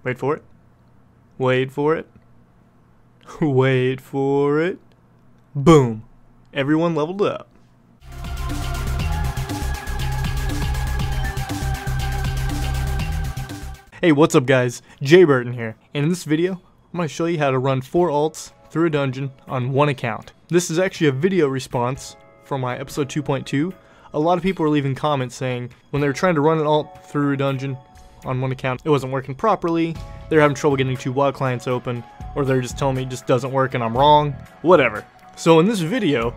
Wait for it. Wait for it. Wait for it. Boom. Everyone leveled up. Hey, what's up guys? Jay Burton here, and in this video, I'm going to show you how to run 4 alts through a dungeon on one account. This is actually a video response from my episode 2.2. A lot of people were leaving comments saying when they were trying to run an alt through a dungeon on one account, it wasn't working properly, they're having trouble getting 2 WoW clients open, or they're just telling me it just doesn't work and I'm wrong, whatever. So in this video,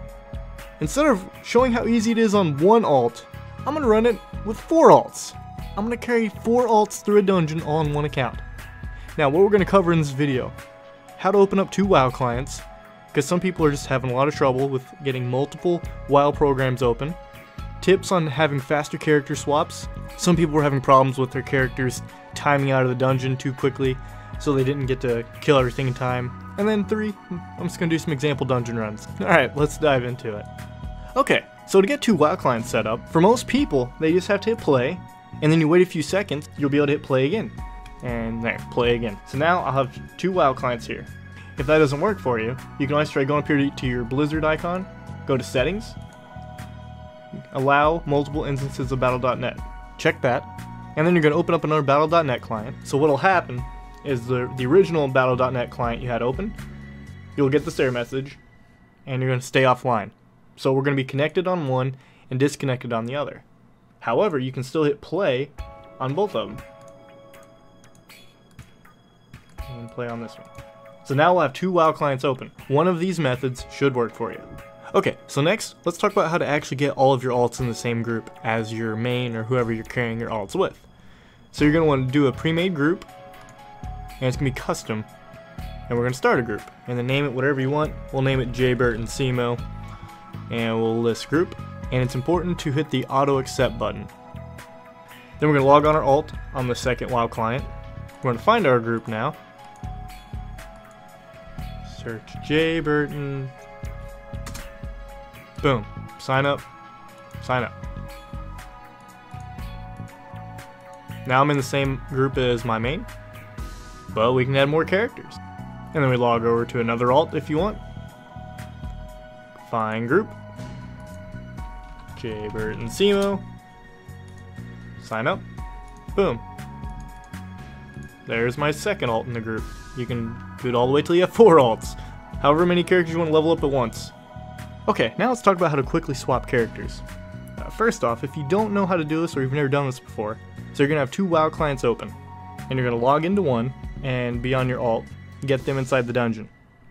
instead of showing how easy it is on one alt, I'm going to run it with 4 alts. I'm going to carry 4 alts through a dungeon all on one account. Now what we're going to cover in this video, how to open up 2 WoW clients, because some people are just having a lot of trouble with getting multiple WoW programs open, tips on having faster character swaps. Some people were having problems with their characters timing out of the dungeon too quickly, so they didn't get to kill everything in time. And then 3, I'm just going to do some example dungeon runs. Alright, let's dive into it. Okay, so to get 2 WoW clients set up, for most people, they just have to hit play, and then you wait a few seconds, you'll be able to hit play again. And there, play again. So now I'll have 2 WoW clients here. If that doesn't work for you, you can always try going up here to your Blizzard icon, go to settings, allow multiple instances of battle.net. Check that, and then you're going to open up another battle.net client. So what'll happen is the original battle.net client you had open, you'll get this error message, and you're going to stay offline. So we're going to be connected on one and disconnected on the other. However, you can still hit play on both of them. And play on this one. So now we'll have 2 WoW clients open. One of these methods should work for you. Okay, so next, let's talk about how to actually get all of your alts in the same group as your main or whoever you're carrying your alts with. So you're going to want to do a pre-made group, and it's going to be custom, and we're going to start a group, and then name it whatever you want. We'll name it Jay Burton CMO, and we'll list group, and it's important to hit the auto accept button. Then we're going to log on our alt on the second WoW client. We're going to find our group now. Search Jay Burton. Boom. Sign up. Sign up. Now I'm in the same group as my main, but we can add more characters. And then we log over to another alt if you want. Find group. Jay Burton CMO. Sign up. Boom. There's my second alt in the group. You can do it all the way till you have 4 alts. However many characters you want to level up at once. Okay, now let's talk about how to quickly swap characters. First off, if you don't know how to do this or you've never done this before, so you're going to have 2 WoW clients open, and you're going to log into one and be on your alt, get them inside the dungeon.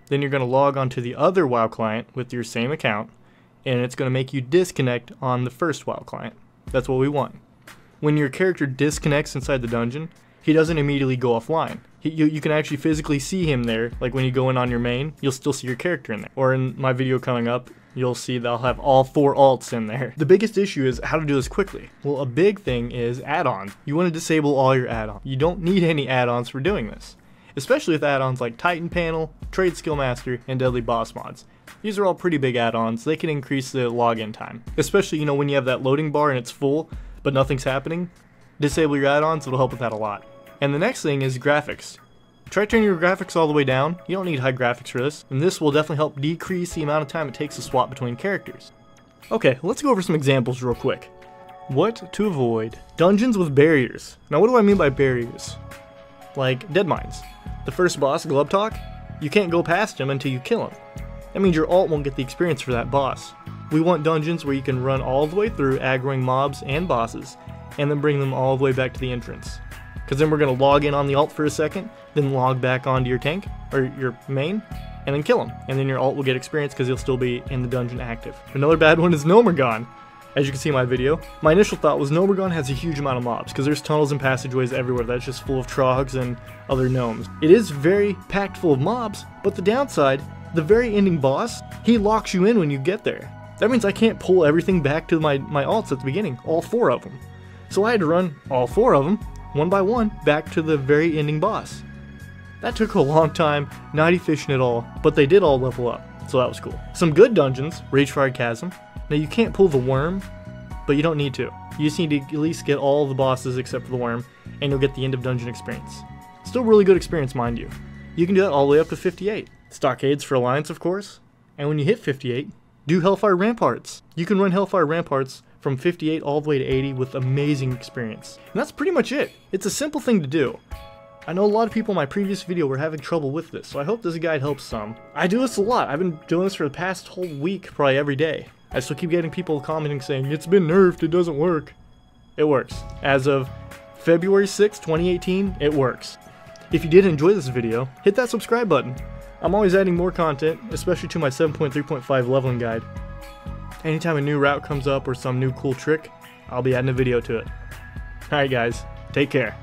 Then you're going to log onto the other WoW client with your same account, and it's going to make you disconnect on the first WoW client. That's what we want. When your character disconnects inside the dungeon, he doesn't immediately go offline. You can actually physically see him there, like when you go in on your main, you'll still see your character in there. Or in my video coming up, you'll see that I'll have all 4 alts in there. The biggest issue is how to do this quickly. Well, a big thing is add-ons. You want to disable all your add-ons. You don't need any add-ons for doing this, especially with add-ons like Titan Panel, Trade Skill Master, and Deadly Boss Mods. These are all pretty big add-ons. They can increase the login time, especially when you have that loading bar and it's full, but nothing's happening. Disable your add-ons, it'll help with that a lot. And the next thing is graphics. Try turning your graphics all the way down. You don't need high graphics for this, and this will definitely help decrease the amount of time it takes to swap between characters. Okay, let's go over some examples real quick. What to avoid. Dungeons with barriers. Now what do I mean by barriers? Like dead mines. The first boss, Glubtalk, you can't go past him until you kill him. That means your alt won't get the experience for that boss. We want dungeons where you can run all the way through aggroing mobs and bosses, and then bring them all the way back to the entrance. Because then we're going to log in on the alt for a second, then log back onto your tank, or your main, and then kill him. And then your alt will get experience because you'll still be in the dungeon active. Another bad one is Nomergon. As you can see in my video, my initial thought was Nomergon has a huge amount of mobs, because there's tunnels and passageways everywhere that's just full of trogs and other gnomes. It is very packed full of mobs, but the downside, the very ending boss, he locks you in when you get there. That means I can't pull everything back to my alts at the beginning, all 4 of them. So I had to run all 4 of them, one by one, back to the very ending boss. That took a long time, not efficient at all, but they did all level up, so that was cool. Some good dungeons, Ragefire Chasm. Now you can't pull the worm, but you don't need to. You just need to at least get all the bosses except for the worm, and you'll get the end of dungeon experience. Still really good experience, mind you. You can do that all the way up to 58. Stockades for Alliance, of course. And when you hit 58, do Hellfire Ramparts. You can run Hellfire Ramparts from 58 all the way to 80 with amazing experience. And that's pretty much it. It's a simple thing to do. I know a lot of people in my previous video were having trouble with this, so I hope this guide helps some. I do this a lot. I've been doing this for the past whole week, probably every day. I still keep getting people commenting saying, it's been nerfed, it doesn't work. It works. As of February 6, 2018, it works. If you did enjoy this video, hit that subscribe button. I'm always adding more content, especially to my 7.3.5 leveling guide. Anytime a new route comes up or some new cool trick, I'll be adding a video to it. Alright guys, take care.